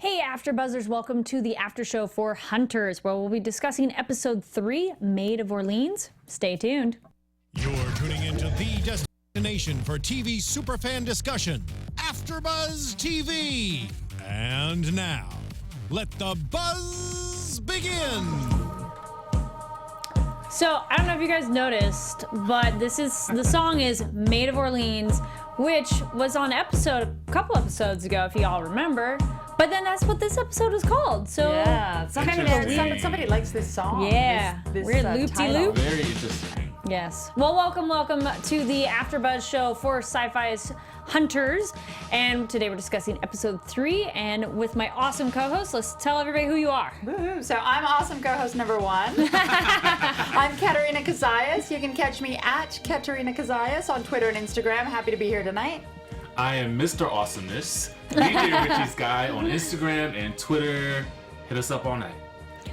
Hey AfterBuzzers, welcome to the after show for Hunters, where we'll be discussing episode 3, Maid of Orleans. Stay tuned. You're tuning into the destination for TV superfan discussion, AfterBuzz TV. And now, let the buzz begin. So, I don't know if you guys noticed, but the song is Maid of Orleans, which was on a couple episodes ago, if you all remember. But then that's what this episode is called. So yeah, somebody likes this song. Yeah, this weird loop-de-loop. Very interesting. Yes. Well, welcome to the AfterBuzz show for Sci-Fi's Hunters, and today we're discussing episode 3. And with my awesome co-host, let's tell everybody who you are. Woo-hoo. So I'm awesome co-host number 1. I'm Katerina Cozias. You can catch me at Katerina Cozias on Twitter and Instagram. Happy to be here tonight. I am Mr. Awesomeness, DJ Richie Skye on Instagram and Twitter. Hit us up all night.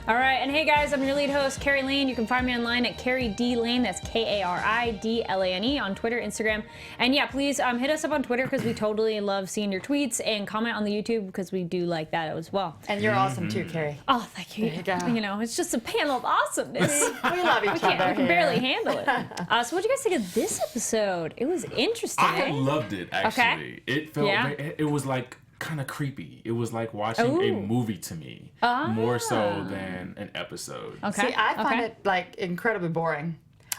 All right, and hey guys, I'm your lead host, Kari Lane. You can find me online at Kari D Lane. That's Karidlane on Twitter, Instagram. And yeah, please hit us up on Twitter because we totally love seeing your tweets, and comment on the YouTube because we do like that as well. And you're awesome too, Kari. Oh, thank you. You know, it's just a panel of awesomeness. We love each other. We can barely handle it. So what do you guys think of this episode? It was interesting. I loved it, actually. Okay. It felt, it was like kind of creepy. It was like watching a movie to me, more so than an episode. Okay. See, I find it like incredibly boring.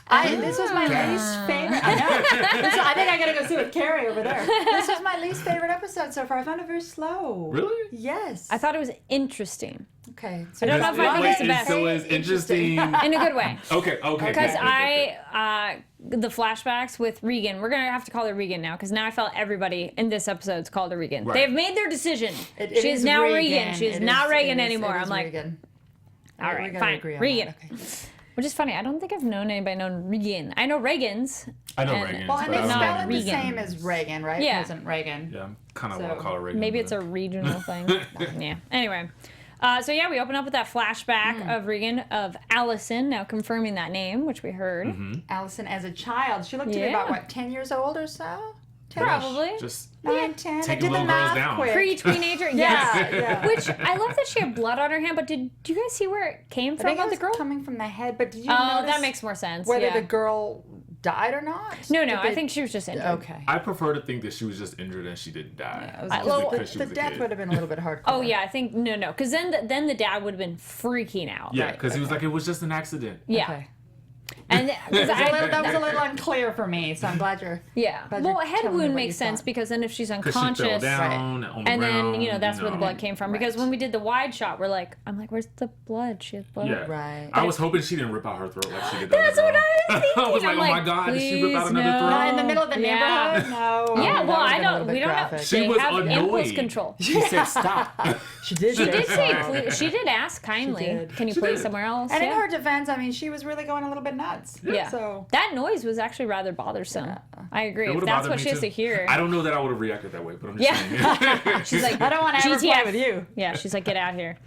This was my least favorite. I know. I think I gotta go sit with Kari over there. This was my least favorite episode so far. I found it very slow. Really? Yes. I thought it was interesting. Okay. I don't know if I think it's the best. So it's interesting. In a good way. Okay. Because the flashbacks with Regan, we're going to have to call her Regan now, because now I felt everybody in this episode's called her Regan. Right. They've made their decision. She is now Regan. She is not Regan anymore. I'm like, Regan. All right, fine. Regan. Okay. Which is funny. I don't think I've known anybody named Regan. I know Regans. I know Regans. Well, and they but spell it the Regan. same as Reagan, right? Yeah. It wasn't Reagan. Yeah, kind of want to call her Regan. Maybe it's a regional thing. Yeah. Anyway. So yeah, we open up with that flashback of Regan, of Allison, now confirming that name, which we heard. Allison as a child. She looked to be about, what, 10 years old or so? 10 Probably. Just 9, 10. taking little girls down. Pre-teenager, yes. Yeah. Which, I love that she had blood on her hand, but do you guys see where it came from? I think it the was girl? coming from the head, but did you Oh, notice that makes more sense. whether the girl died or not? No, I think she was just injured. Okay. I prefer to think that she was just injured and she didn't die. The death would have been a little bit hardcore. Oh yeah, I think no, because then the dad would have been freaking out. Yeah, because he was like, it was just an accident. Yeah. Okay. And that was a little unclear for me, so I'm glad you're. Well, a head wound makes sense because then if she's unconscious, she fell down on the and ground, then that's where the blood came from. Because when we did the wide shot, I'm like, where's the blood? She has blood. Yeah. Right. I was hoping she didn't rip out her throat like she did. That's what I was thinking. I was like, oh my god, did she rip out another throat? Not in the middle of the neighborhood? No. Yeah, well, I don't. We don't know. She was have annoyed. impulse control. She said stop. She did say. She did ask kindly. Can you play somewhere else? And in her defense, I mean, she was really going a little bit nuts. Yeah. So that noise was actually rather bothersome. I agree. If that's what she has to hear. I don't know that I would have reacted that way, but I'm just saying. She's like, I don't want to ever play with you. Yeah, she's like, get out here.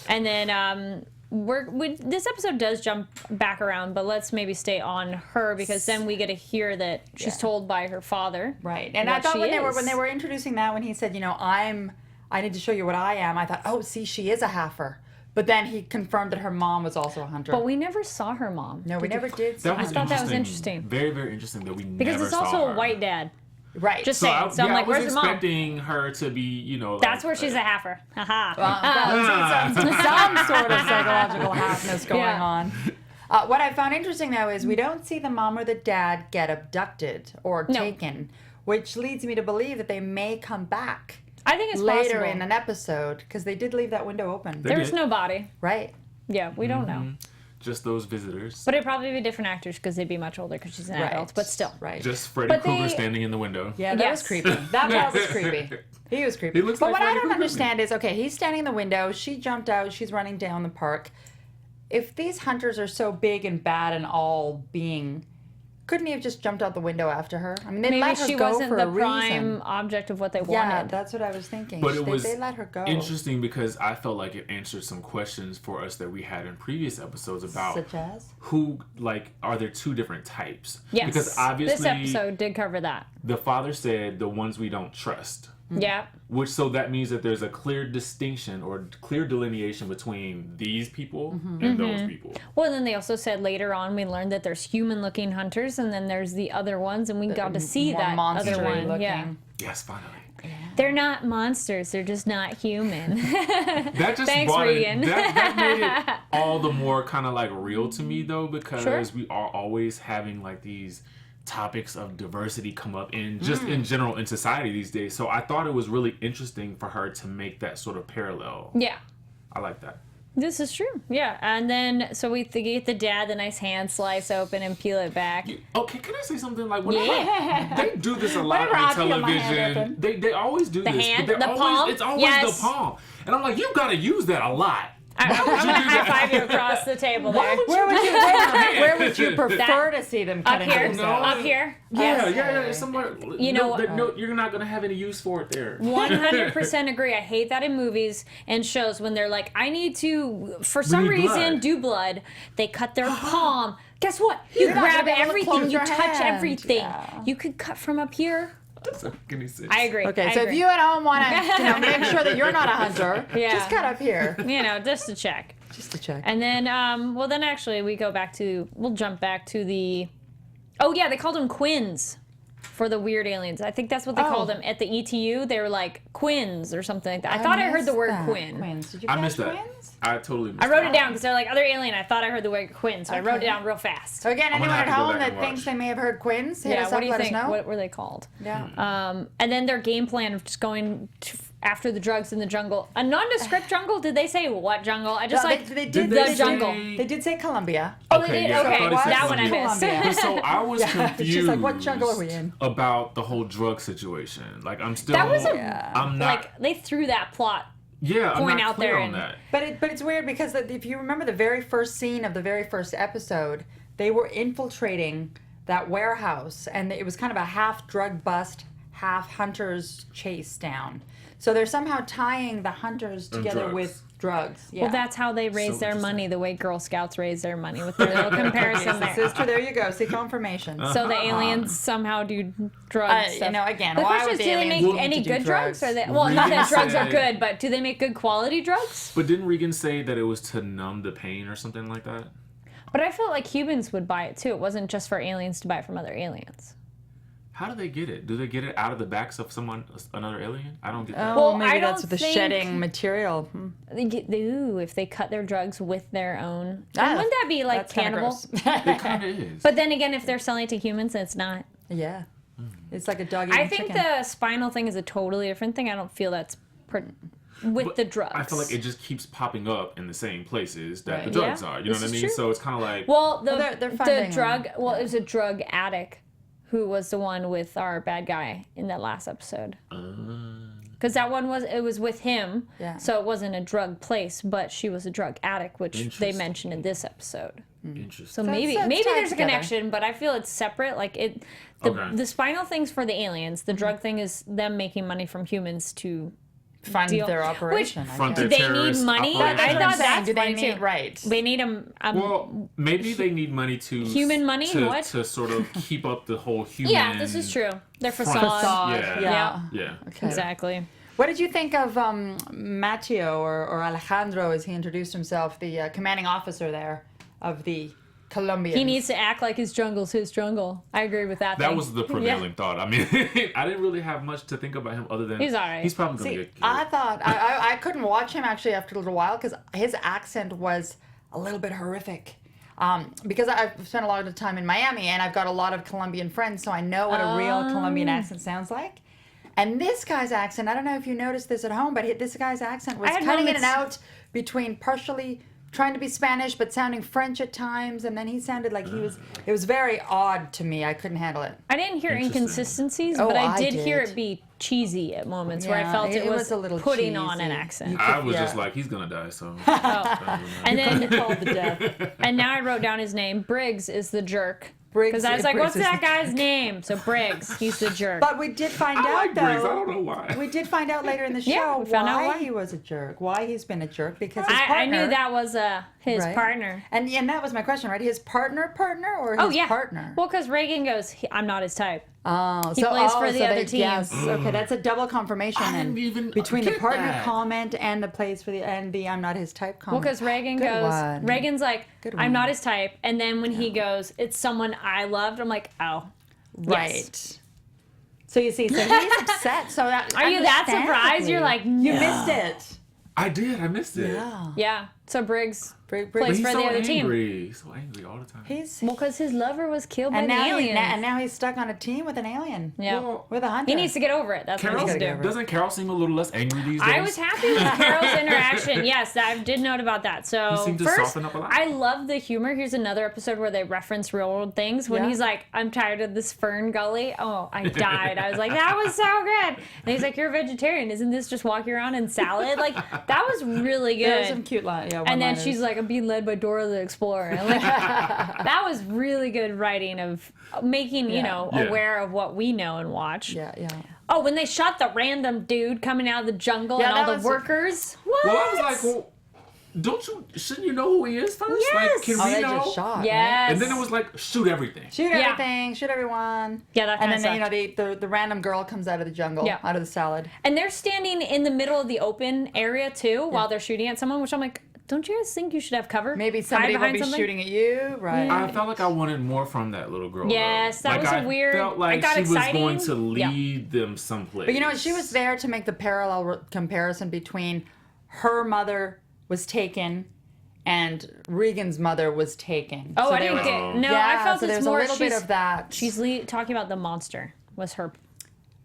And then this episode does jump back around, but let's maybe stay on her because then we get to hear that she's told by her father. Right. And I thought when they were introducing that, when he said, I need to show you what I am, I thought, oh, see, she is a halfer. But then he confirmed that her mom was also a hunter. But we never saw her mom. No, we never did. I thought that was interesting. Very, very interesting that we because never saw her. Because it's also a white dad. Right. Just saying. So I'm like, where's your mom? I was expecting her to be, That's where she's a halfer. Haha. Some sort of psychological halfness going on. What I found interesting, though, is we don't see the mom or the dad get abducted or taken, which leads me to believe that they may come back. I think it's later possible. in an episode because they did leave that window open. There's no body. Right. Yeah, we don't know. Just those visitors. But it'd probably be different actors because they'd be much older because she's an adult. But still. Right. Just Freddy Krueger standing in the window. Yeah, that was creepy. That part was creepy. He was creepy. He looks but like what Freddy I don't Krueger understand is, okay, he's standing in the window. She jumped out. She's running down the park. If these hunters are so big and bad and all being... Couldn't he have just jumped out the window after her? I mean, they let her go for a reason. Maybe she wasn't the prime object of what they wanted. Yeah, that's what I was thinking. But it was they let her go. Interesting because I felt like it answered some questions for us that we had in previous episodes about such as who, like, are there two different types? Yes, because obviously this episode did cover that. The father said the ones we don't trust. Yeah. So that means that there's a clear distinction or clear delineation between these people and those people. Well, and then they also said later on we learned that there's human-looking hunters, and then there's the other ones, and we got to see that other one. looking. Yeah. Yes, finally. They're not monsters. They're just not human. That just Thanks, brought Regan. it, that made it all the more kind of like real to me though, because we are always having like these topics of diversity come up in just in general in society these days. So I thought it was really interesting for her to make that sort of parallel. Yeah. I like that. This is true. Yeah. And then, so we get the dad the nice hand slice open and peel it back. Okay, can I say something? Like, whenever they do this a lot on television. They always do this. Hand, but the palm. It's always the palm. And I'm like, you gotta use that a lot. I'm going to high five you across the table there. Where would you prefer to see them cutting Up here? themselves? Up here? Yeah, somewhere. You know, you're not gonna have any use for it there. 100% agree. I hate that in movies and shows when they're like, I need to, for some reason, do blood. They cut their palm. Guess what? You grab everything. You touch everything. Yeah. You could cut from up here. I agree. Okay, so if you at home want to make sure that you're not a hunter, just cut up here. Just to check. Just to check. And then, then actually we'll jump back to the, they called them Quins for the weird aliens. I think that's what they called them at the ETU. They were like Quins or something like that. I thought I heard the word Quinn. Quins. Did you I catch missed that. Quins? I totally missed I wrote it down because they're like other alien. I thought I heard the word Quinn, so I wrote it down real fast. So again, anyone at have to go home back that and thinks watch. they may have heard Quins, hit us What up, do you let think? us know. What were they called? Yeah. And then their game plan of just going after the drugs in the jungle. A nondescript jungle? Did they say what jungle? I just they did the jungle. They did say Colombia. Oh, they did? yeah, I Okay, thought it said that one I Colombia. missed. So I was confused. She's like, what jungle are we in? About the whole drug situation. Like, I'm still. That was I'm not. like, they threw that plot. Yeah, I'm point not out clear there on and- that. But it's weird because if you remember the very first scene of the very first episode, they were infiltrating that warehouse, and it was kind of a half drug bust, half hunters chase down. So they're somehow tying the hunters together drugs. with drugs. Yeah. Well, that's how they raise So their interesting. money, the way Girl Scouts raise their money with their little comparison there. Sister, there you go. See confirmation. So the aliens somehow do drugs. You know, again, The why question would is, the do they aliens make need any to do good drugs? Or not Regan that drugs are said- good, but do they make good quality drugs? But didn't Regan say that it was to numb the pain or something like that? But I felt like humans would buy it too. It wasn't just for aliens to buy it from other aliens. How do they get it? Do they get it out of the backs of another alien? I don't get that. Oh, Well, maybe I that's don't the think- shedding material. If they cut their drugs with their own. Ah, Wouldn't that be like That's kinda cannibal? gross. It kind of is. But then again, if they're selling it to humans, it's not. Yeah. It's like a dog eating I think chicken. the spinal thing is a totally different thing. I don't feel that's with But the drugs. I feel like it just keeps popping up in the same places that Right. the drugs Yeah, are. You know this what I is mean? true. So it's kind of like. Well, they're the funding drug. them. Well, it was a drug addict who was the one with our bad guy in that last episode. Because that one was with him. Yeah. So it wasn't a drug place, but she was a drug addict, which they Interesting. mentioned in this episode. Interesting. So maybe tied there's a together. connection, but I feel it's separate. Like Okay. the spinal thing's for the aliens. The drug thing is them making money from humans to fund deal- their operation. I Front guess. Do their they need terrorist money? operation. I That's what I'm thought saying. that's Do they funny need too. right? They need them. Well, maybe they need money to Human money? to, What? to sort of keep up the whole human. Yeah, this is true. Their front. facade. Yeah. Yeah. Yeah. Okay. Exactly. What did you think of Matteo or Alejandro as he introduced himself, the commanding officer there of the Colombians? He needs to act like his jungle's his jungle. I agree with that. That thing. was the prevailing thought. I mean, I didn't really have much to think about him other than He's all right. He's probably gonna See, get killed. I thought I couldn't watch him actually after a little while because his accent was a little bit horrific. Because I've spent a lot of time in Miami and I've got a lot of Colombian friends, so I know what a real Colombian accent sounds like. And this guy's accent, I don't know if you noticed this at home, but this guy's accent was I had cutting in and moments- out between partially trying to be Spanish but sounding French at times, and then he sounded like it was very odd to me. I couldn't handle it. I didn't hear Interesting. inconsistencies, Oh, but I I did hear did. it be cheesy at moments where I Yeah, felt it, it was was a little putting on an cheesy. accent. I was yeah. just like, he's gonna die. So. And then Called the death. and now I wrote down his name. Briggs is the jerk. Briggs- Because I was like, Briggs what's is that the- guy's name? So Briggs, he's the jerk. But we did find I out like though. Briggs. I don't know why. We did find out later in the show Yeah, we found out why why. he was a jerk, why he's been a jerk, because his I partner. knew that was his right? partner. And that was my question, right? His partner or his Oh yeah. partner? Well, because Reagan goes, I'm not his type. Oh, He plays for the other team. Yes, okay, that's a double confirmation I then, didn't even between the get partner that. comment and the plays for the I'm not his type Well, comment. because Regan Good goes, one. Regan's like, Good I'm one. not his type. And then when he goes, it's someone I loved, I'm like, oh. Right. Yes. So you see, so he's upset. So that Are you that surprised? You're like, no. you missed it. I did. I missed it. Yeah. Yeah. So Briggs Briggs- But plays he's for so the other team. angry. He's so angry all the time. He's Well, because his lover was killed by and the now aliens. and now he's stuck on a team with an alien. yeah. Well, With a hunter. He needs to get over it. That's what Carol, he's gotta got to get do. over doesn't Carol seem a little less angry these days? I was happy with Carol's interaction. Yes, I did note about that. So He seemed to first, soften up a lot. I love the humor. Here's another episode where they reference real world things. When Yeah. he's like, "I'm tired of this fern gully." Oh, I died. I was like, that was so good. And he's like, "You're a vegetarian. Isn't this just walking around in salad?" Like that was really good. There's some cute line. Yeah. And then one-liners. she's like, "I'm being led by Dora the Explorer." And like, that was really good writing of making Yeah. Yeah. aware of what we know and watch. Yeah, yeah. Oh, when they shot the random dude coming out of the jungle Yeah, and all that the was- workers. What? Well, I was like, well, shouldn't you know who he is first? Like, Yes. can Oh, we they know? just shot. Right? Yes. And then it was like, shoot everything. Shoot Yeah. everything, shoot everyone. Yeah, that And kinda then the random girl comes out of the jungle, Yeah. out of the salad. And they're standing in the middle of the open area too while they're shooting at someone, which I'm like, don't you guys think you should have cover? Maybe Hide somebody will behind be something? shooting at you, right? I felt like I wanted more from that little girl. Yes, though. that Like, was a I weird- felt it like got she was going exciting. to Yeah. lead them someplace. But you know what? She was there to make the parallel comparison between her mother was taken and Regan's mother was taken. Oh, So I there didn't was- get. No, yeah, I felt so it's there's more. a little bit of that. She's talking about the monster was her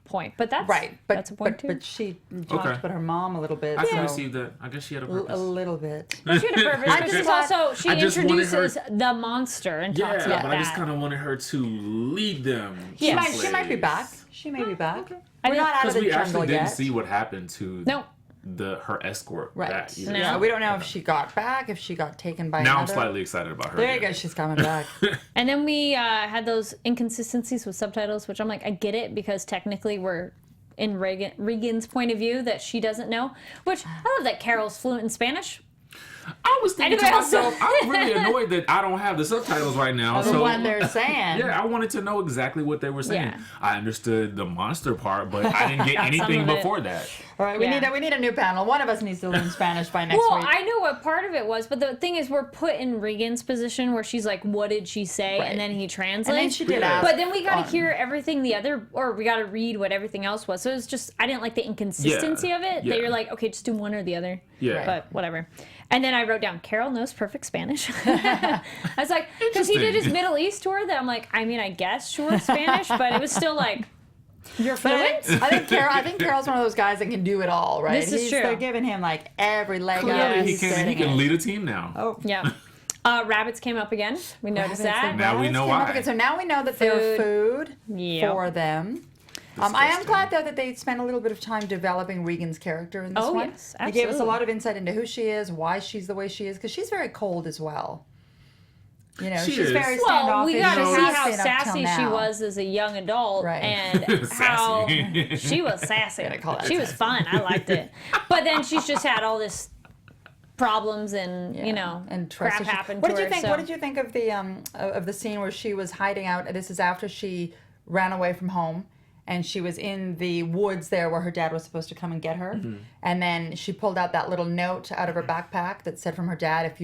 point, but that's right, but that's a point too. but she talked Okay. about her mom a little bit. I can so receive that. I guess she had a a purpose. little bit. She had a purpose. I But just she's thought- also she I just wanted introduces the monster and Yeah, talks about but that. I just kind of wanted her to lead them. Yeah. She might be back. She may be back. I We're didn't- not out of Because the we jungle actually yet. didn't see what happened to No. her escort. Right. Back either. No. Yeah, we don't know if she got back, if she got taken by Now I'm another. slightly excited about her. There you again. go. She's coming back. And then we had those inconsistencies with subtitles, which I'm like, I get it because technically we're in Regan's point of view that she doesn't know. Which I love that Carol's fluent in Spanish. I was thinking to Anybody else? myself, I'm really annoyed that I don't have the subtitles right now. The So one they're saying. yeah, I wanted to know exactly what they were saying. Yeah. I understood the monster part, but I didn't get anything of it. before that. All right, Yeah. we need a new panel. One of us needs to learn Spanish by next Well, week. I know what part of it was, but the thing is, we're put in Regan's position where she's like, "What did she say?" Right. And then he translates. and then she did Yeah. ask. But then we got to on- hear everything or we got to read what everything else was. So it was just, I didn't like the inconsistency of it. Yeah. That you're like, okay, just do one or the other. Yeah. But whatever. And then I wrote down, Carol knows perfect Spanish. I was like, because he did his Interesting. Middle East tour that I'm like, I mean, I guess sure Spanish, but it was still like, you're But fluent? I think Carol's one of those guys that can do it all, right? This is true. They're giving him like every leg up. Clearly, he He's can getting it. lead a team now. Oh, Yeah. Rabbits came up again. We noticed rabbits that. and Now we rabbits know came up why. again. So now we know that they're food Yep. for them. I am Disgusting. glad though that they spent a little bit of time developing Regan's character in this Oh, one. yes, They gave us a absolutely. lot of insight into who she is, why she's the way she is, because she's very cold as well. You know, She she's is. very standoffish. Well, we got to She see has how been up till sassy she now. was as a young adult, Right. and how Sassy. she was sassy. Gotta call that She was fun. I liked it. But then she's just had all this problems and you know and trust crap issues. happened What to did you her. think? So. What did you think of the scene where she was hiding out? This is after she ran away from home, and she was in the woods there where her dad was supposed to come and get her, Mm-hmm. and then she pulled out that little note out of her backpack that said from her dad, "If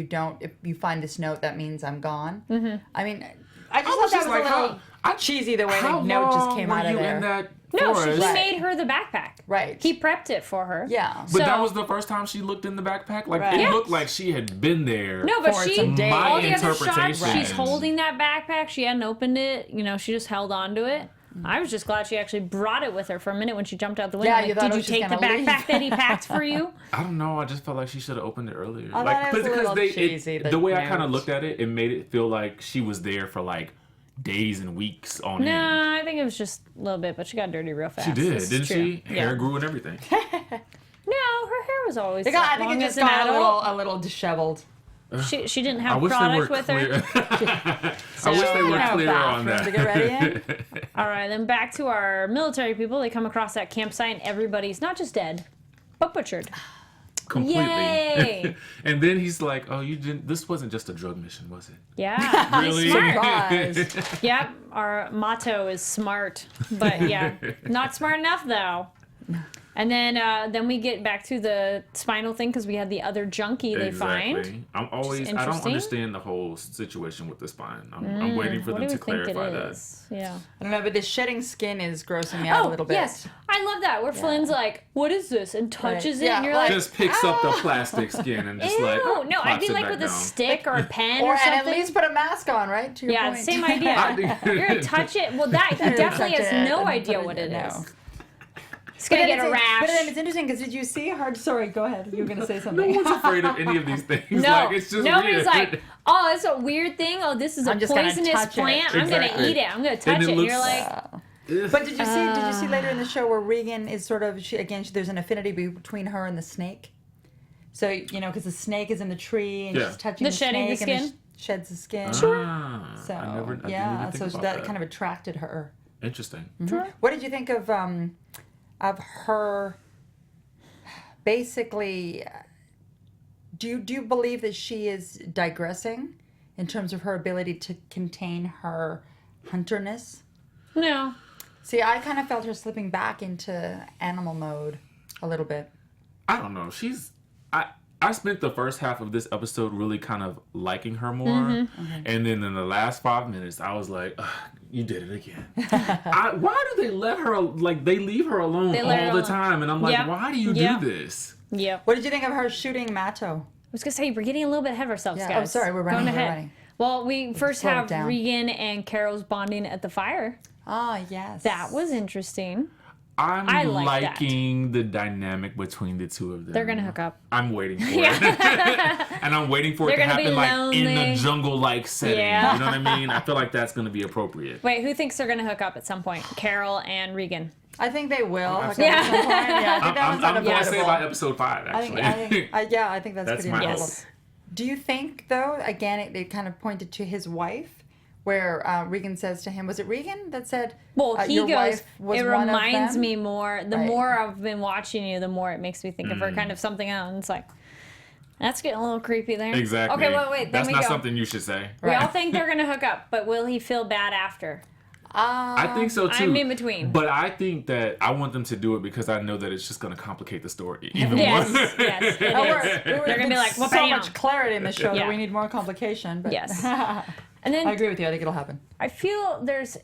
you find this note, that means I'm gone." Mm-hmm. I mean, I just thought that was a little cheesy the way the note just came out of there. In that No, forest? he Right. made her the backpack. Right. He prepped it for her. Yeah. But that So- was the first time she looked in the backpack. Like Right. it Yeah. looked like she had been there. No, but For she some days. all the other shots, interpretation. she's holding that backpack. She hadn't opened it. You know, she just held on to it. I was just glad she actually brought it with her for a minute when she jumped out the window. Yeah, Like, you thought, did oh, you she's take the gonna leave. backpack that he packed for you? I don't know. I just felt like she should have opened it earlier. I Like, thought it was a little cheesy, the the way I kind of note. looked at it, it made it feel like she was there for like days and weeks on end. No, I think it was just a little bit, but she got dirty real fast. She did, This is didn't true. she? Yeah. Hair grew and everything. No, her hair was always I that think long it as just an got adult. a little disheveled. She didn't I have wish they were product with clear. her. I wish they were No clear on bathroom that. to get ready in. All right, then back to our military people. They come across that campsite and everybody's not just dead, but butchered. completely. Yay! And then he's like, "Oh, you didn't. This wasn't just a drug mission, was it?" Yeah. Really? Surprise. Yep. Our motto is smart, but yeah, not smart enough though. And then we get back to the spinal thing because we had the other junkie they find. I don't understand the whole situation with the spine. I'm waiting for them to clarify that. Yeah. I don't know, but the shedding skin is grossing me out a little bit. Yes, I love that. Where Flynn's like, "What is this?" and touches it, and you're like, just picks up the plastic skin and just "Ew!" like, No, I'd be plops it like back with a down. stick or a pen Or or and something. at least put a mask on, right? To your Yeah, point. same idea. You're gonna touch it. Well, that he definitely touch has it no and idea put what it it in. is. No. It's gonna get a rash. But then it's interesting because did you see her? Sorry, go ahead. You were gonna say No something. one's afraid of any of these things. No, Like, it's just nobody's weird. like, "Oh, it's a weird thing. Oh, this is a I'm just gonna poisonous touch it." plant. I'm gonna Exactly. eat it. I'm gonna touch And it." it And you're looks- like, But did you see later in the show where Regan is sort of there's an affinity between her and the snake. So because the snake is in the tree and Yeah. she's touching The the shedding the snake and skin? sheds the skin. So So I didn't yeah, even so think that about kind of attracted her. Interesting. What did you think of her? Basically, do you believe that she is digressing in terms of her ability to contain her hunterness? "No." See, I kind of felt her slipping back into animal mode a little bit. I don't know. I spent the first half of this episode really kind of liking her more, and then in the last 5 minutes, I was like, "Ugh, "You did it again." Why do they let her? Like they leave her alone They let her all the alone. time, and I'm like, Yep. "Why do you Yep. do this?" Yep. What did you think of her shooting Matto? I was gonna say we're getting a little bit ahead of ourselves, Yeah, guys. oh, sorry, we're running, Going we're ahead. running. Well, we first slow it have down. Regan and Carol's bonding at the fire. Ah, yes. That was interesting. I'm I like that. liking the dynamic between the two of them. They're gonna hook up. I'm waiting for it. And I'm waiting for it They're to gonna be happen like in lonely. a jungle-like setting. Yeah. You know what I mean? I feel like that's going to be appropriate. Wait, who thinks they're gonna hook up at some point? Carol and Regan. I think they will. Like, absolutely. at some point. Yeah, I think that I'm one's going to say unavoidable. by episode 5, I actually. think that's That's pretty my inevitable. Yes. Do you think, though, again, it kind of pointed to his wife, where Regan says to him, was it Regan that said, Well, he your goes, wife was it one of reminds them?" me more, the Right. more I've been watching you, the more it makes me think of her kind of something else. And it's like, that's getting a little creepy there. Exactly. Okay, wait, then That's we not go. something you should say. We Right. all think they're gonna hook up, but will he feel bad after? I think so too. I'm in between. But I think that I want them to do it because I know that it's just going to complicate the story even Yes, more. yes, it Oh, is. They're gonna be like, well, so bam. much clarity in the show Yeah. that we need more complication. But Yes. I And then agree with you. I think it'll happen. I feel there's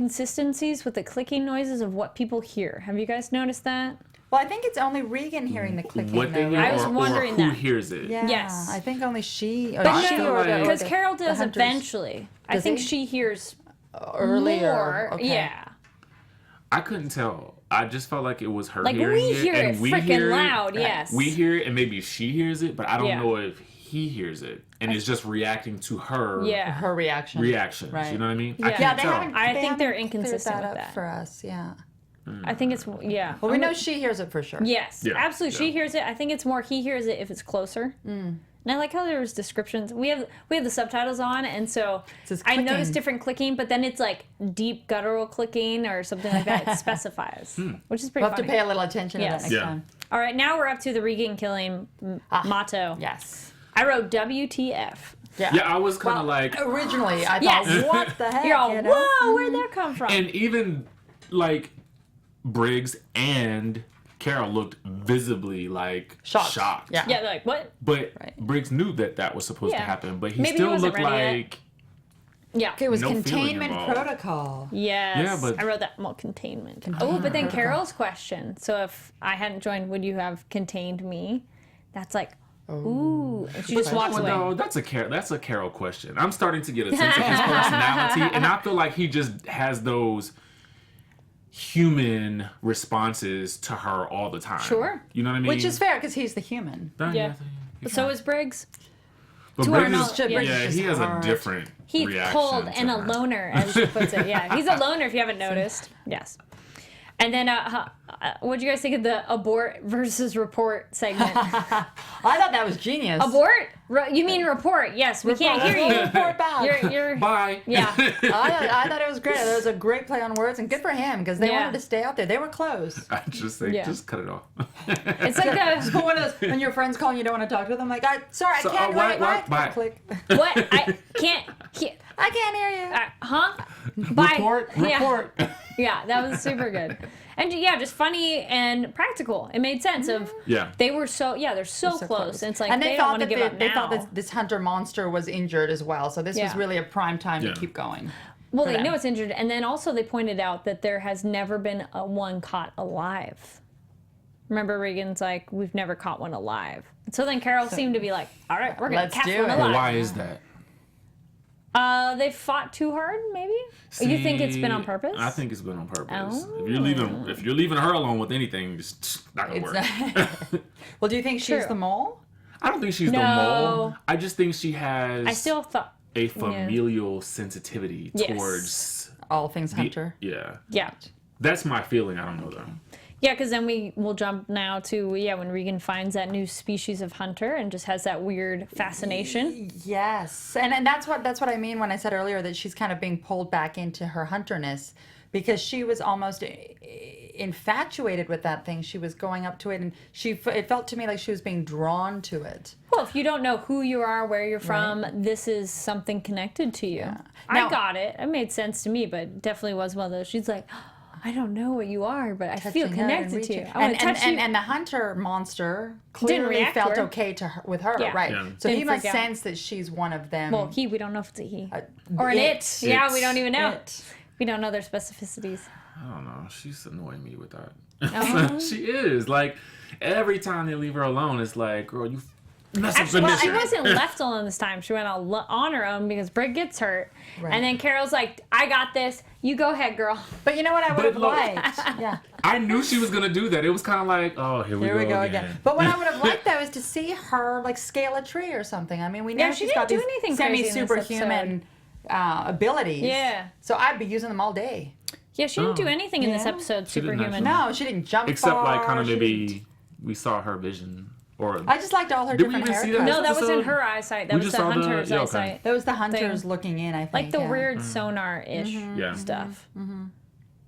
inconsistencies with the clicking noises of what people hear. Have you guys noticed that? Well, I think it's only Regan hearing the clicking. What they though, hear right? I was or wondering who that. hears it. Yeah, Yes. I think only she. Or But she no, or the, because the- Carol the does hunters eventually. I Does think he? she hears earlier. more. Okay. Yeah. I couldn't tell. I just felt like it was her Like, hearing we it. hear and it we freaking hear it. loud, yes. We hear it, and maybe she hears it, but I don't Yeah. know if he hears it and is just reacting to her Yeah. Her reaction. reactions. Right. You know what I mean? Yeah. I Yeah, can't they tell. haven't. I they think they're haven't cleared inconsistent with up that. for us. Yeah. I think it's, yeah. Well, we know she hears it for sure. Yes, Yeah, absolutely. She yeah. hears it. I think it's more he hears it if it's closer. And I like how there was descriptions. We have the subtitles on, and so says I noticed clicking. different clicking, but then it's like deep guttural clicking or something like that. It specifies, which is pretty We'll have to funny. pay a little attention to that Yes. next Yeah. time. All right, now we're up to the Regan killing motto. Yes. I wrote WTF. Yeah, I was kind of Well, like, originally, I Yes. thought, what the heck? You're all, you know? whoa, where'd that come from? and even like Briggs and Carol looked visibly like Shocked. Yeah. yeah, they're like, what? But Right. Briggs knew that was supposed to Yeah. happen, but he Maybe he still wasn't looked ready yet. like Yeah. It was No feeling containment involved. protocol. Yes. Yeah, but- I wrote that. Well, containment. Oh, but then Carol's question. So if I hadn't joined, would you have contained me? That's like, ooh. And she just walks Well, away. no, that's a Carol question. I'm starting to get a sense of his personality, and I feel like he just has those human responses to her all the time. Sure. You know what I mean? Which is fair because he's the human. Yeah. But so is Briggs. But to our Briggs knowledge, is, yeah. yeah, Briggs he is has a hard. different He's reaction cold to and a her. loner, as she puts it. Yeah, he's a loner if you haven't noticed. Yes. And then, what do you guys think of the abort versus report segment? I thought that was genius. Abort? You mean report? Yes, we can't hear you. Report back. You're Bye. Yeah. I thought it was great. That was a great play on words, and good for him because they wanted to stay out there. They were close. I just say, just cut it off. It's like the one of those when your friends call and you don't want to talk to them. Like, sorry, I can't. What? Bye. Click. what I can't. I can't hear you. Huh? Bye. Report. Yeah, that was super good. And yeah, just funny and practical. It made sense of they were they're so close. And it's like and they don't want to give up now. They thought that this hunter monster was injured as well. So this was really a prime time to keep going. Well, they know it's injured. And then also they pointed out that there has never been one caught alive. Remember, Regan's like, we've never caught one alive. And so then Carol seemed to be like, all right, we're going to catch one alive. Why is that? They fought too hard, maybe? See, you think it's been on purpose? I think it's been on purpose. Oh. If you're leaving her alone with anything, it's not gonna work. Well, do you think she's the mole? I don't think she's the mole. I just think she has I still thought a familial sensitivity towards all things hunter. Yeah. That's my feeling. I don't know though. Yeah, because then we will jump now to when Regan finds that new species of hunter and just has that weird fascination. Yes, and that's what I mean when I said earlier that she's kind of being pulled back into her hunterness because she was almost infatuated with that thing. She was going up to it, and it felt to me like she was being drawn to it. Well, if you don't know who you are, where you're from, this is something connected to you. Yeah. I got it. It made sense to me, but definitely was one of those. She's like, I don't know what you are, but I feel connected to you. I want to touch you. And the hunter monster clearly felt okay with her, right? Yeah. So he must sense that she's one of them. Well, we don't know if it's a he. Or an it. Yeah, we don't even know. We don't know their specificities. I don't know. She's annoying me with that. She is. Like, every time they leave her alone, it's like, girl, you mess up the mission. Well, she wasn't left alone this time. She went on her own because Britt gets hurt. Right. And then Carol's like, I got this. You go ahead, girl. But you know what I would have liked? I knew she was going to do that. It was kind of like, oh, here we go again. But what I would have liked, though, is to see her, like, scale a tree or something. I mean, we know she's got these semi-superhuman abilities. Yeah. So I'd be using them all day. Yeah, she didn't do anything in this episode superhuman. No, she didn't jump except, far. like, kind of maybe we saw her vision. Or I just liked all her different haircuts. No, that wasn't her eyesight. That was the hunter's eyesight. That was the hunters looking in, I think. Like the weird sonar-ish stuff.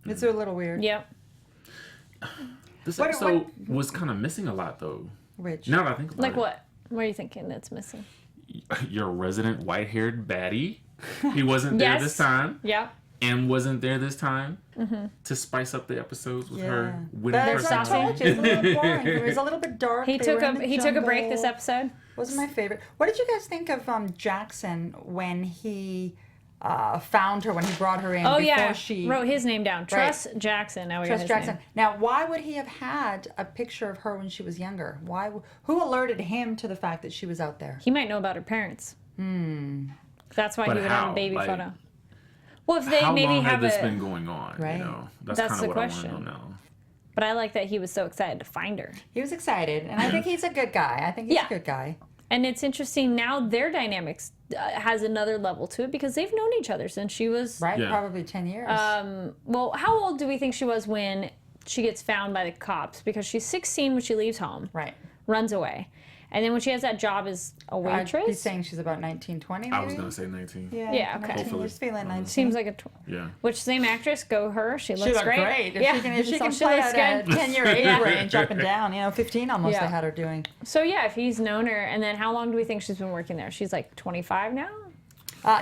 It's a little weird. Yep. This episode was kind of missing a lot, though. Which? Now that I think about it. Like what? What are you thinking that's missing? Your resident white-haired baddie. He wasn't there this time. Yep. And wasn't there this time to spice up the episodes with her winning personality. It's a little boring. It was a little bit dark. He took a break this episode. Wasn't my favorite. What did you guys think of Jackson when he found her, when he brought her in? Before she wrote his name down. Trust Jackson. Now we got his name. Now, why would he have had a picture of her when she was younger? Who alerted him to the fact that she was out there? He might know about her parents. That's why he would have a baby photo. Well, if they how maybe long have this been going on? Right. You know, that's kind of the what question. I want to know. But I like that he was so excited to find her. He was excited, and I think he's a good guy. I think he's a good guy. And it's interesting now their dynamics has another level to it because they've known each other since she was probably 10 years. Well, how old do we think she was when she gets found by the cops? Because she's 16 when she leaves home, runs away. And then when she has that job as a waitress? I'd be saying she's about 19, 20 maybe? I was going to say 19. Yeah, okay. Hopefully. She's feeling 19. Seems like Which, same actress, go her. She looks great. If she can play at a 10-year age range up and down, 15 almost they had her doing. So if he's known her, and then how long do we think she's been working there? She's like 25 now?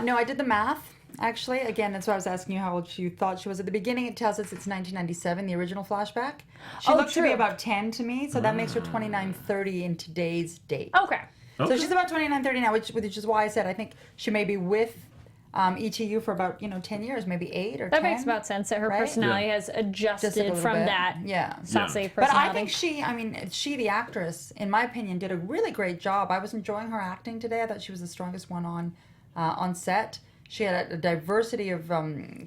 No, I did the math. Actually, again, that's why I was asking you how old you thought she was. At the beginning, it tells us it's 1997, the original flashback. She looked to be about 10 to me, so that makes her 29, 30 in today's date. Okay. So she's about 29, 30 now, which is why I said I think she may be with ETU for about 10 years, maybe 8 or 10. That makes about sense that her personality has adjusted from that saucy personality. But I think she, the actress, in my opinion, did a really great job. I was enjoying her acting today. I thought she was the strongest one on set. She had a diversity of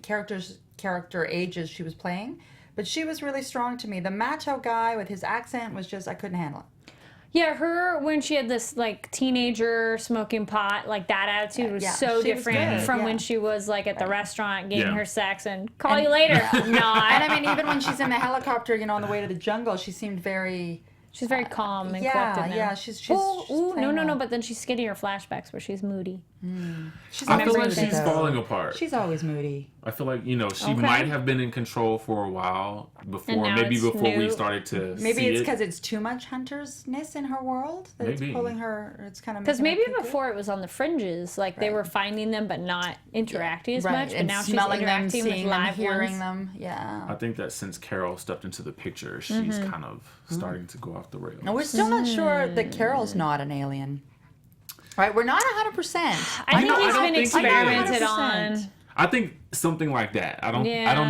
character ages she was playing, but she was really strong to me. The macho guy with his accent was just, I couldn't handle it. Yeah, her when she had this like teenager smoking pot, like that attitude was so she was different good, from when she was like at the restaurant getting her sex and call you later. No, And I mean, even when she's in the helicopter, on the way to the jungle, she seemed very. She's very calm and collected now. Yeah, she's no, but then she's getting her flashbacks where she's moody. I feel like she's falling apart. She's always moody. I feel like, she might have been in control for a while before, maybe before we started to Maybe it's because it's too much huntersness in her world that it's pulling her, it's kind of because maybe before it was on the fringes, like they were finding them but not interacting as much, but and now she's smelling interacting them, with seeing live them, hearing ones. them. Yeah. I think that since Carol stepped into the picture, she's kind of starting to go off the rails. And we're still not sure that Carol's not an alien. Right, we're not 100%. I think he's don't been think he experimented is. on. I think something like that. I don't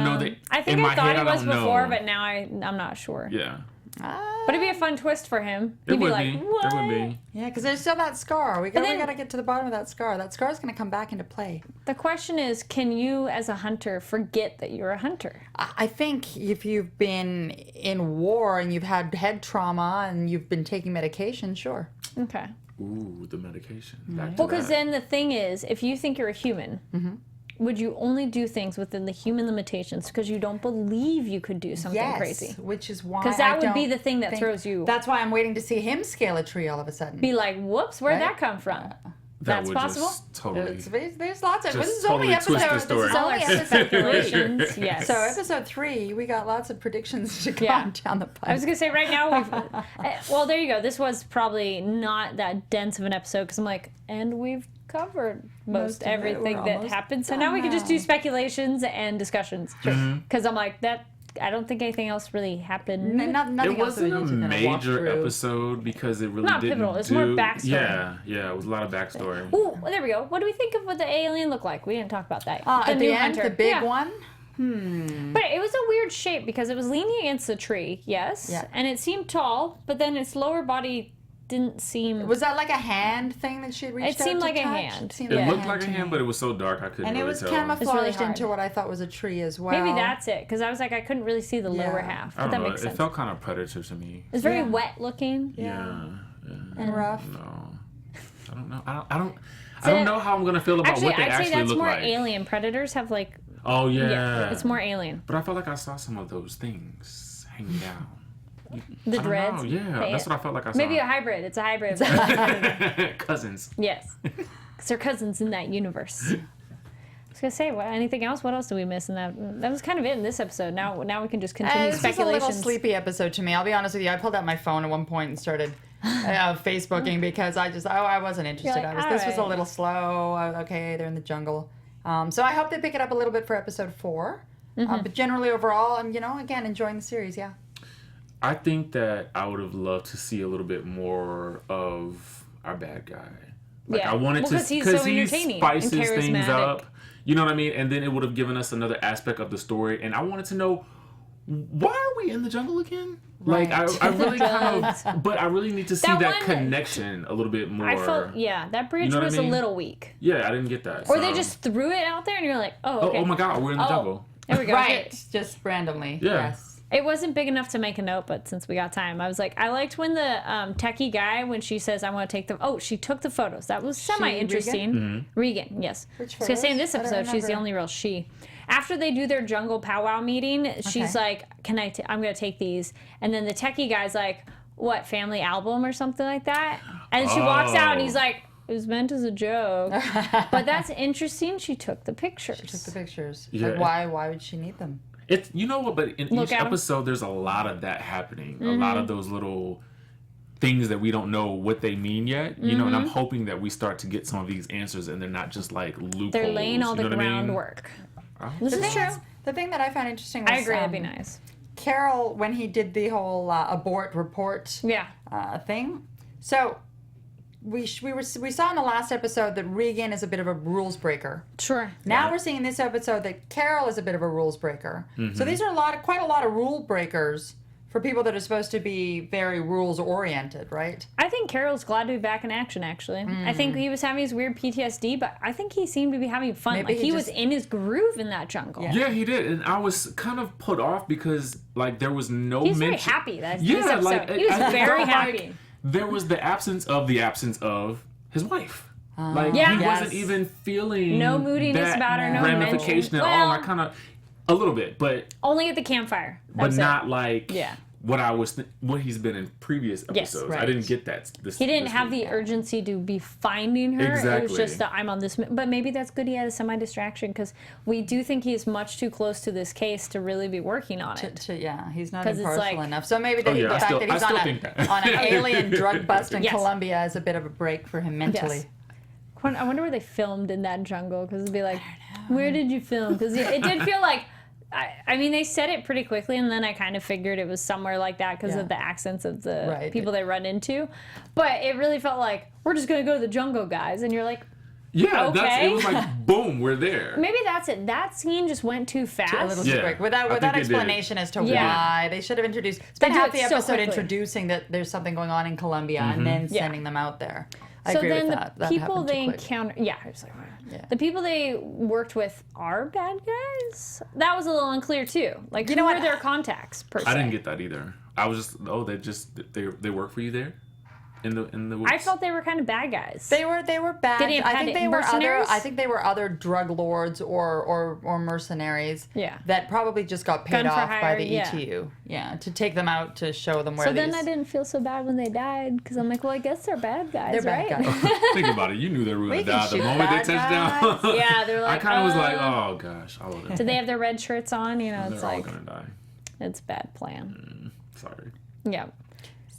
know that. I think in my I thought head, he was I don't before, know. but now I'm not sure. Yeah. But it'd be a fun twist for him. It He'd would be like, be. what? It would be. Yeah, because there's still that scar. We gotta get to the bottom of that scar. That scar's gonna come back into play. The question is, can you, as a hunter, forget that you're a hunter? I think if you've been in war and you've had head trauma and you've been taking medication, sure. Okay. Ooh, the medication. Well, because then the thing is, if you think you're a human, would you only do things within the human limitations because you don't believe you could do something crazy? Which is why Because that would be the thing that throws you. That's why I'm waiting to see him scale a tree all of a sudden. Be like, whoops, where'd that come from? That's would possible. Just totally. There's lots of. Just This is only totally twist the episode. story. This is All only our episode 3. speculations, yes. So episode 3, we got lots of predictions to come down the pipe. I was gonna say right now we've. Well, there you go. This was probably not that dense of an episode because I'm like, and we've covered most of it. everything We're that almost happened. So done now we can just do now. speculations and discussions. Because I'm like that. I don't think anything else really happened. Nothing It else that wasn't we a need to kind of walk major through. episode because it really Not didn't pivotal, it's do. more backstory. Yeah, it was a lot of backstory. Ooh, well, there we go. What do we think of what the alien looked like? We didn't talk about that. At the end, the big Yeah. one. But it was a weird shape because it was leaning against the tree, yes. Yeah. And it seemed tall, but then its lower body didn't seem. Was that like a hand thing that she had reached It seemed out to like a touch? hand. It seemed It like looked like a to hand, me. but it was so dark I couldn't And it really was tell. camouflaged hard. into what I thought was a tree as well. Maybe that's it, because I was like, I couldn't really see the lower half. I But don't that know. makes It sense. felt kind of predator to me. It's very wet looking. Yeah. and rough. No. I don't know. I don't know how I'm gonna feel about Actually, what they I'd say actually that's look more like. alien. Predators have like. Oh yeah. It's more alien. But I felt like I saw some of those things hanging down. The I don't dreads. know. Yeah, that's what I felt like I saw. Maybe a hybrid. It's a hybrid. Cousins. Yes. Because they're cousins in that universe. I was gonna say, anything else? What else did we miss in that? That was kind of it in this episode. Now we can just continue This was a speculations. little sleepy episode to me. I'll be honest with you. I pulled out my phone at one point and started Facebooking because I wasn't interested. You're like, This was a alright. little slow. Okay, they're in the jungle. So I hope they pick it up a little bit for episode 4. But generally overall, I'm again enjoying the series. Yeah. I think that I would have loved to see a little bit more of our bad guy. Like Yeah. I wanted Well, to 'cause he's because so he entertaining and spices things charismatic. up. You know what I mean? And then it would have given us another aspect of the story. And I wanted to know, why are we in the jungle again? Like I really kind of, but I really need to see That that one- connection a little bit more. I felt that bridge You know what I was mean? a little weak. Yeah, I didn't get that. Or so. they just threw it out there, and you're like, oh, Oh, okay. oh my God, we're in the jungle. There we go. Right. Just randomly. Yeah. Yes. It wasn't big enough to make a note, but since we got time, I was like, I liked when the techie guy, when she says, I want to take the, she took the photos. That was semi-interesting. Regan, yes. Which I was going to say in photos? this I don't episode, she's the remember. only real she. After they do their jungle powwow meeting, she's like, I'm going to take these. And then the techie guy's like, what, family album or something like that? And she walks out and he's like, it was meant as a joke. But that's interesting. She took the pictures. Took the pictures. Yeah. Like, why would she need them? It's but in Look each at 'em. episode, there's a lot of that happening. A lot of those little things that we don't know what they mean yet. You know, and I'm hoping that we start to get some of these answers, and they're not just like loopholes. They're laying all you know the what I mean? groundwork. This is true. The thing that I found interesting was I agree. That'd be nice. Carol, when he did the whole abort report Yeah. thing. So we saw in the last episode that Regan is a bit of a rules breaker. Sure. Now we're seeing in this episode that Carol is a bit of a rules breaker. So these are quite a lot of rule breakers for people that are supposed to be very rules oriented, right? I think Carol's glad to be back in action, actually. I think he was having his weird PTSD, but I think he seemed to be having fun. Maybe Like, he he was just- in his groove in that jungle. Yeah, he did, and I was kind of put off because like there was no He's very mention. happy. That's Yeah, this episode. like he was I very felt happy. like there was the absence of his wife. Like he wasn't even feeling no moodiness about her, no ramification at all. I kind of a little bit, but only at the campfire. But not like what he's been in previous episodes. Yes, right. I didn't get that. He didn't have the urgency to be finding her. Exactly. It was just that I'm on this. But maybe that's good. He had a semi-distraction because we do think he's much too close to this case to really be working on it. He's not impartial enough. So maybe the fact that he's on an alien drug bust in Colombia is a bit of a break for him mentally. Yes. I wonder where they filmed in that jungle because it'd be like, where did you film? Because it did feel like. I mean, they said it pretty quickly, and then I kind of figured it was somewhere like that because of the accents of the people they run into. But it really felt like, we're just going to go to the jungle, guys. And you're like, okay. It was like, boom, we're there. Maybe that's it. That scene just went too fast. A little too quick. Without explanation as to why. They should have introduced, spent half the episode introducing that there's something going on in Colombia and then sending them out there. I agree with that. The people they encounter, I was like, the people they worked with are bad guys. That was a little unclear too. Like, who were their contacts per se? I didn't get that either. I was just, they work for you there, in the woods. I felt they were kind of bad guys. They were bad. I think they were other drug lords or mercenaries. Yeah. That probably just got paid off by the ETU. Yeah, to take them out to show them where. So then I didn't feel so bad when they died because I'm like, well, I guess they're bad guys, they're bad right? guys. Think about it. You knew they were going to die the moment they touched down. Yeah, they're like. I kind of was like, oh gosh, all of them. Did they have their red shirts on? You know, it's they're like. They're all going to die. It's a bad plan. Sorry. Yeah.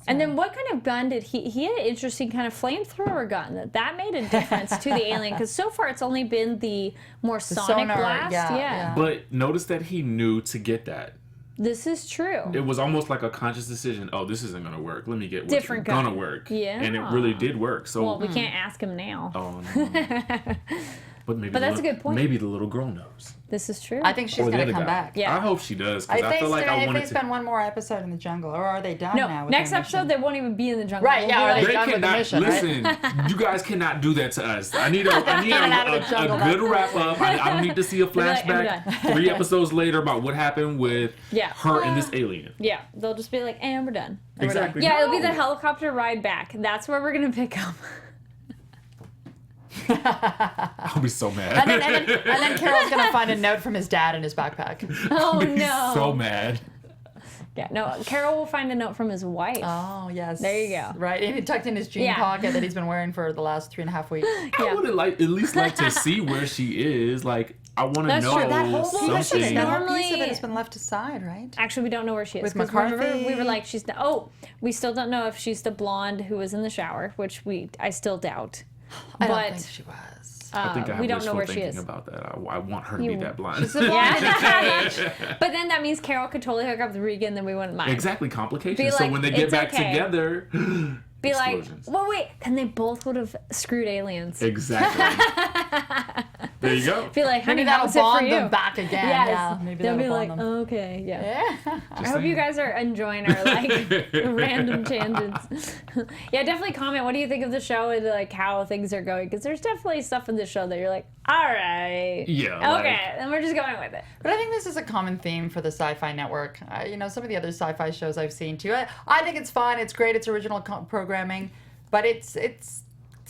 And then what kind of gun did he had an interesting kind of flamethrower gun that made a difference to the alien because so far it's only been the more sonic blast. Yeah. But notice that he knew to get that. This is true. It was almost like a conscious decision. Oh, this isn't going to work. Let me get what's different going to work. Yeah. And it really did work. So well, we can't ask him now. Oh, no. But that's a good point. Maybe the little girl knows. This is true. I think she's going to come back. Yeah. I hope she does. Because I feel like I wanted to. If they spend one more episode in the jungle, or are they done now? No, next episode they won't even be in the jungle. Right? Yeah. They done with the mission, listen, you guys cannot do that to us. I need a good wrap up. I don't need to see a flashback 3 episodes later about what happened with her and this alien. Yeah, they'll just be like, and we're done. Exactly. Yeah, it'll be the helicopter ride back. That's where we're gonna pick up. I'll be so mad. And then Carol's gonna find a note from his dad in his backpack. Oh no! So mad. Yeah, no. Carol will find a note from his wife. Oh yes. There you go. Right, and it tucked in his jean pocket that he's been wearing for the last 3.5 weeks. I would at least like to see where she is. Like, I want to know true. That whole something. Normally, piece of it has been left aside, right? Actually, we don't know where she is. With McCarthy, we were like, she's. We still don't know if she's the blonde who was in the shower, which I still doubt. I don't think she was. I think I have we don't know where thinking she is about that. I want her to be that blind. She's the blonde. But then that means Carol could totally hook up with Regan, then we wouldn't mind. Exactly, complications. Like, so when they get back together, be like, well, wait, and they both would have screwed aliens. Exactly. There you go. Be like, honey, maybe that was it for bond you. them back again. Yes. Yeah, maybe they'll be bond like, them. okay, yeah. I hope you guys are enjoying our like random tangents. Yeah, definitely comment. What do you think of the show and like how things are going? Because there's definitely stuff in the show that you're like, all right, yeah, okay, then we're just going with it. But I think this is a common theme for the Sci-Fi network. Some of the other sci-fi shows I've seen too. I think it's fun. It's great. It's original programming, but it's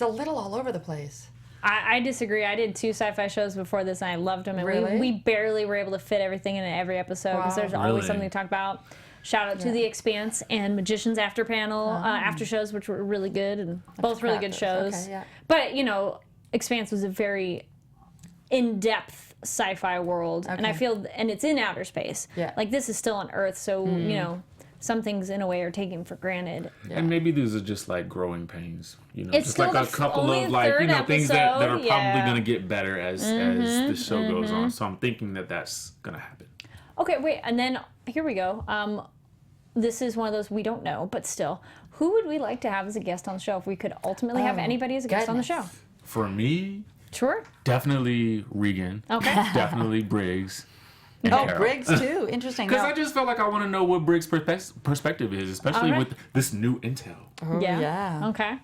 a little all over the place. I disagree. I did 2 sci-fi shows before this, and I loved them. And really? we barely were able to fit everything into every episode because there's always something to talk about. Shout out to The Expanse and Magicians After Panel after shows, which were really good and both really good shows. Okay, yeah. But Expanse was a very in-depth sci-fi world, and I feel, and it's in outer space. Yeah. Like this is still on Earth, so some things in a way are taken for granted. Yeah. And maybe these are just like growing pains, It's just like a couple of like things that are probably gonna get better as the show goes on. So I'm thinking that that's gonna happen. Okay, wait, and then here we go. This is one of those we don't know, but still, who would we like to have as a guest on the show if we could ultimately have anybody as a guest on the show? For me, sure. Definitely Regan. Okay. Definitely Briggs. Carol. Briggs too. Interesting. Because I just felt like I want to know what Briggs' perspective is, especially with this new intel. Oh, yeah. Okay.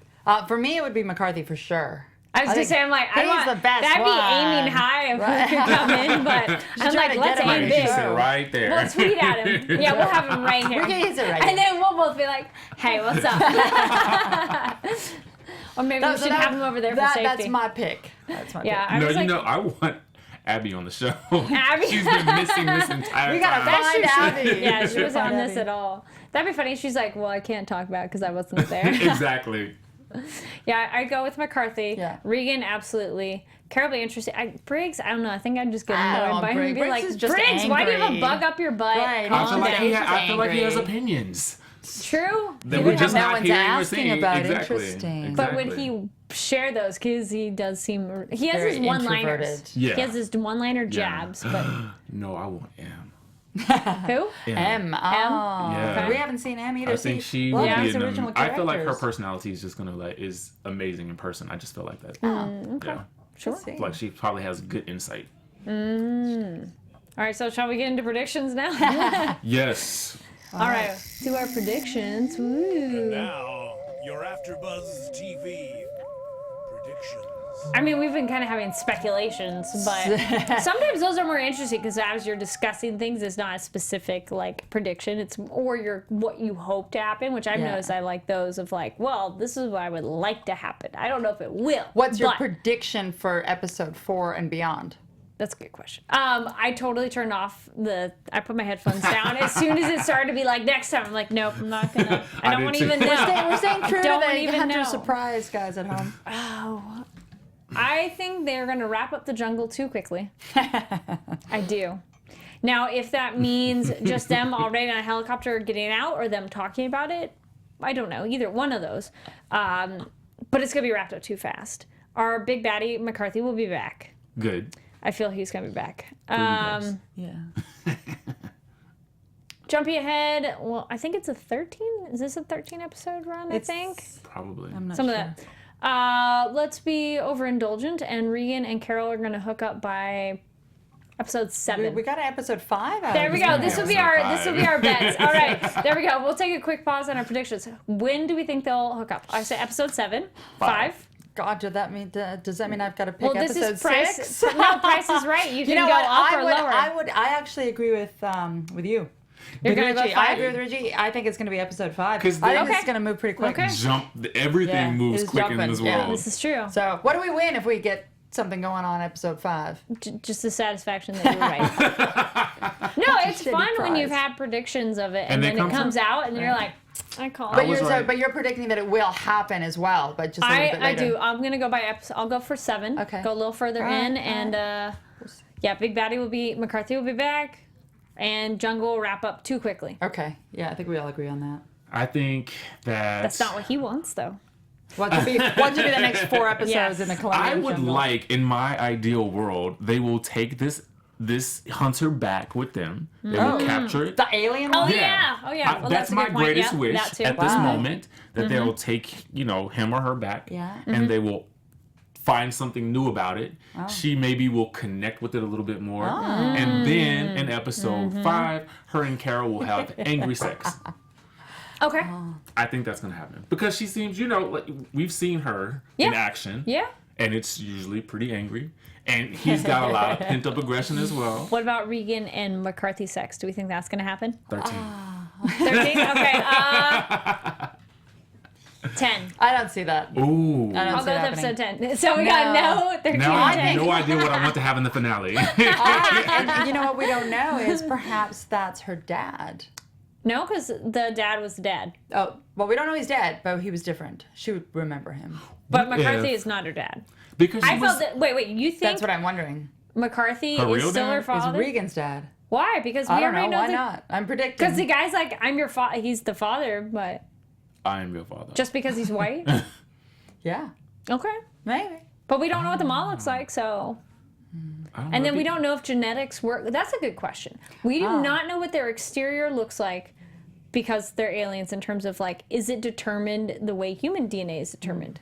For me, it would be McCarthy for sure. I was just saying, I'm like, I he's want the best that'd be one. aiming high if we could come in, but I'm try like, to let's get him aim on big. the Sit right there. We'll tweet at him. Yeah, we'll have him right here. We can use it right And then we'll both be like, hey, what's up? Or maybe we should have him over there for safety. That's my pick. That's my Yeah, pick. I No, was like, I want Abby on the show. Abby? She's been missing this entire We gotta time. find Abby. yeah, she was on Find this Abby. at all. That'd be funny. She's like, well, I can't talk about it because I wasn't there. Exactly. Yeah, I'd go with McCarthy. Yeah. Regan, absolutely. Carol be interesting. Briggs, I don't know. I think I'd just get I don't annoyed want by him and be Briggs. like, Briggs is just Briggs, why do you have a angry. bug up your butt? Right. Calm I feel like down. I feel like he has angry. opinions True. that You we're have just no not one's hearing or asking seeing. about. Exactly. Interesting. But when Exactly. he share those, because he does seem, he has Very his one-liners. introverted. Yeah. He has his one-liner jabs, but No, I want M. who? M. Oh. Yeah. Okay. We haven't seen M either. I think she love would be these in original them. I feel like her characters. personality is just gonna is amazing in person. I just feel like that. Okay. Yeah. Sure. See. Like she probably has good insight. All right, so shall we get into predictions now? Yes. All right, do our predictions. Woo. Now, your AfterBuzz TV predictions. I mean, we've been kind of having speculations, but sometimes those are more interesting because as you're discussing things, it's not a specific like prediction. It's or what you hope to happen, which I've Yeah. noticed I like those of like, well, this is what I would like to happen. I don't know if it will. What's your but- prediction for episode 4 and beyond? That's a good question. I totally turned off I put my headphones down as soon as it started to be like next time. I'm like, nope, I'm not gonna. I don't did want too. to even know. We're staying true to Don't the even Hunter know. surprise, guys at home. Oh, I think they're gonna wrap up the jungle too quickly. I do. Now, if that means just them already on a helicopter getting out or them talking about it, I don't know. Either one of those. But it's gonna be wrapped up too fast. Our big baddie McCarthy will be back. Good. I feel he's gonna be back. Yes. Yeah. Jumping ahead, well, I think it's a 13. Is this a 13 episode run? I think Probably. I'm not some sure. of that. Let's be overindulgent, and Regan and Carol are gonna hook up by episode 7. We got an episode 5 out There of we this go. now. This will be our bets. All right, there we go. We'll take a quick pause on our predictions. When do we think they'll hook up? I say episode 7, 5. God, does that mean I've got to pick Well, this episode is Price. 6? No, Price is right. You can You know go what? up or lower. I actually agree with you. You're With gonna go Richie. 5? I agree with Richie. I think it's going to be episode 5. 'Cause I think Okay. it's going to move pretty quick. Okay. Everything Yeah, moves it's quick in jumping, this yeah. world. This is true. So, what do we win if we get something going on episode 5? Just the satisfaction that you're right. No, it's Shitty fun when prize. you've had predictions of it, And and they then it come comes true. out, and you're like, I call But it. was right. but you're predicting that it will happen as well, but just a little bit I later. do. I'm gonna go by episode. I'll go for 7. Okay. Go a little further All right, in, all and yeah, Big Baddie will be McCarthy will be back, and Jungle will wrap up too quickly. Okay. Yeah, I think we all agree on that. I think that That's not what he wants, though. What should be the next 4 episodes Yes. in the Colombian I would jungle? like, in my ideal world, they will take this hunter back with them. They will capture it. The alien Oh one? yeah. Oh yeah. Well, that's a my good point. greatest Yep, wish that too. at this Wow. moment, that they will take him or her back, Yeah. and they will find something new about it. She maybe will connect with it a little bit more, and then in episode 5, her and Carol will have angry sex. Okay. I think that's gonna happen because she seems, like we've seen her in Yeah. action, Yeah. and it's usually pretty angry, and he's got a lot of pent up aggression as well. What about Regan and McCarthy sex? Do we think that's gonna happen? 13. 13. Okay. 10. I don't see that. Ooh. I don't I'll see go it with happening. episode 10. So we got no 13 Now I and have 10. no idea what I want to have in the finale. And you know what we don't know is perhaps that's her dad. No, because the dad was the dad. Oh, well, we don't know he's dead, but he was different. She would remember him. But What McCarthy if- is not her dad. Because I felt that. Wait, you think That's what I'm wondering. McCarthy Her is real still dad? her Is Is father? Regan's dad? Why? Because we I don't already know. Why that. not? I'm predicting. Because the guy's like, I'm your father. He's the father, but I am your father. just because he's white? Yeah, Okay. maybe. But we don't know what the mom looks like, so. I don't know And then if we he- don't know if genetics work. That's a good question. We do not know what their exterior looks like because they're aliens in terms of like, is it determined the way human DNA is determined?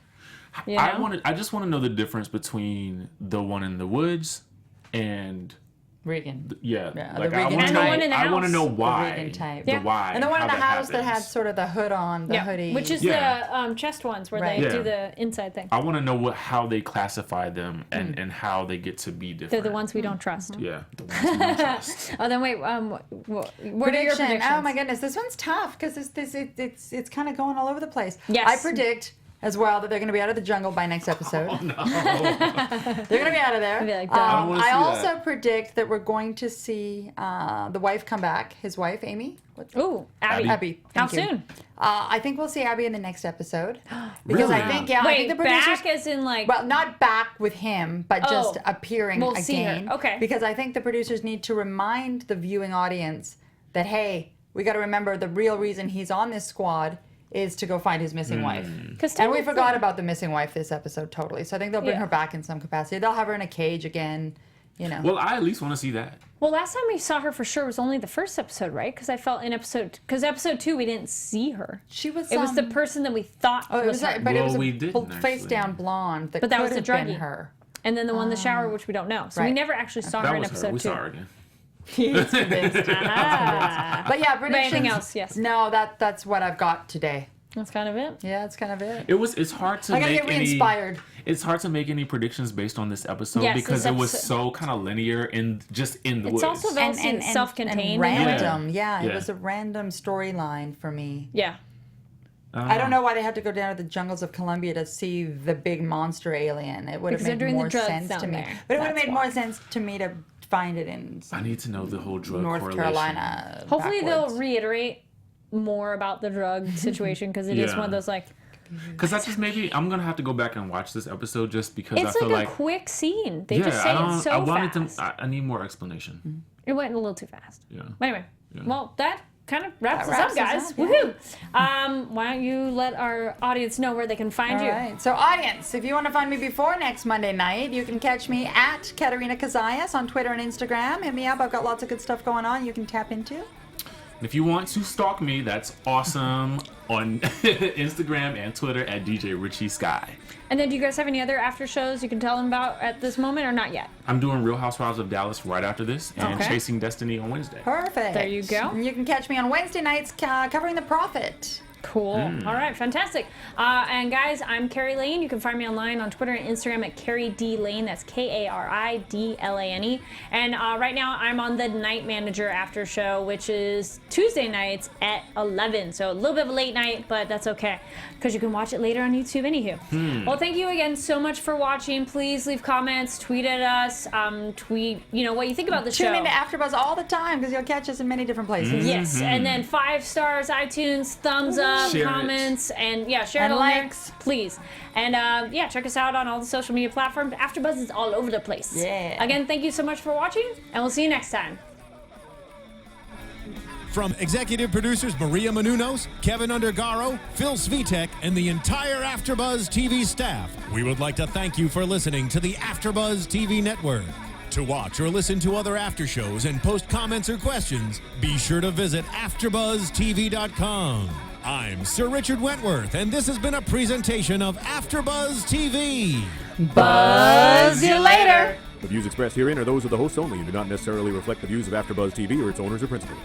You know? I just want to know the difference between the one in the woods and Regan. Yeah, Yeah, like the I Regan want to type. know. And the one in the I want to house. know The why. Regan type. The Yeah. why. And the one in how the that house that had happens. sort of the hood on, the hoodie. which is the chest ones where Right. they Yeah. do the inside thing. I want to know how they classify them and how they get to be different. They're the ones we don't trust. Yeah, the ones we don't trust. Oh, then wait. What are your Prediction. predictions? Oh my goodness, this one's tough because it's kind of going all over the place. Yes. I predict as well that they're going to be out of the jungle by next episode. Oh no! They're going to be out of there. I'd be like, duh. I don't wanna I see also that. predict that we're going to see the wife come back. His wife, Amy. Ooh, Abby. Abby. How Thank you. soon? I think we'll see Abby in the next episode because Really? I think I Wait, think the producers. back as in like. Well, not back with him, but just Oh, appearing we'll again. see her. Okay. Because I think the producers need to remind the viewing audience that, hey, we got to remember the real reason he's on this squad is to go find his missing wife. And we forgot about the missing wife this episode totally. So I think they'll bring Yeah. her back in some capacity. They'll have her in a cage again, you know. Well, I at least want to see that. Well, last time we saw her for sure was only the first episode, right? Because I felt in episode 2 we didn't see her. She was. It was the person that we thought Oh, it was was, her. but it Well, was we a didn't, face actually. down blonde that But that could was the have been druggie. her. And then the one in the shower, which we don't know. So we Right. never actually saw her That in was her. episode We 2. saw her again. He's convinced. Ah. But yeah, predictions. anything else? Yes. No, that's what I've got today. That's kind of it. Yeah, that's kind of it. It's hard to I gotta make get re-inspired. It's hard to make any predictions based on this episode Yes, because this it was episode- so kind of linear and just in the It's woods. also very self-contained. and in a way. random. Yeah, it Yeah. was a random storyline for me. Yeah. I don't know why they had to go down to the jungles of Colombia to see the big monster alien. It would have Because they're made doing the more drugs sense down to me. there. But it would have That's made why. more sense to me to find it in I need to know the whole drug North correlation. Carolina. Hopefully backwards. they'll reiterate more about the drug situation because it is Yeah. one of those like Because that's just maybe I'm gonna have to go back and watch this episode just because I it's feel like a like quick scene. They yeah, just say I don't. it so I wanted fast. to. I need more explanation. It went a little too fast. Yeah. But anyway, well, that kind of wraps That us wraps up, us guys. up, yeah. Woohoo! Why don't you let our audience know where they can find All you? right. So, audience, if you want to find me before next Monday night, you can catch me at Katerina Cozias on Twitter and Instagram. Hit me up. I've got lots of good stuff going on you can tap into. If you want to stalk me, that's awesome on Instagram and Twitter at DJ Richie Skye. And then, do you guys have any other after shows you can tell them about at this moment, or not yet? I'm doing Real Housewives of Dallas right after this, and Okay. Chasing Destiny on Wednesday. Perfect. There you go. And you can catch me on Wednesday nights covering The Prophet. Cool. All right, fantastic. And guys, I'm Kari Lane. You can find me online on Twitter and Instagram at Kari D Lane. That's KARIDLANE. And right now, I'm on the Night Manager after show, which is Tuesday nights at 11. So a little bit of a late night, but that's okay because you can watch it later on YouTube. Anywho, well, thank you again so much for watching. Please leave comments, tweet at us, tweet what you think about the show. Tune into AfterBuzz all the time because you'll catch us in many different places. Yes, and then 5 stars, iTunes, thumbs up, Share it. comments, and share And it on likes. there, please. And check us out on all the social media platforms. AfterBuzz is all over the place. Yeah. Again, thank you so much for watching, and we'll see you next time. From executive producers Maria Menounos, Kevin Undergaro, Phil Svitek, and the entire AfterBuzz TV staff, we would like to thank you for listening to the AfterBuzz TV network. To watch or listen to other after shows and post comments or questions, be sure to visit AfterBuzzTV.com. I'm Sir Richard Wentworth, and this has been a presentation of AfterBuzz TV. Buzz you later. The views expressed herein are those of the hosts only and do not necessarily reflect the views of AfterBuzz TV or its owners or principals.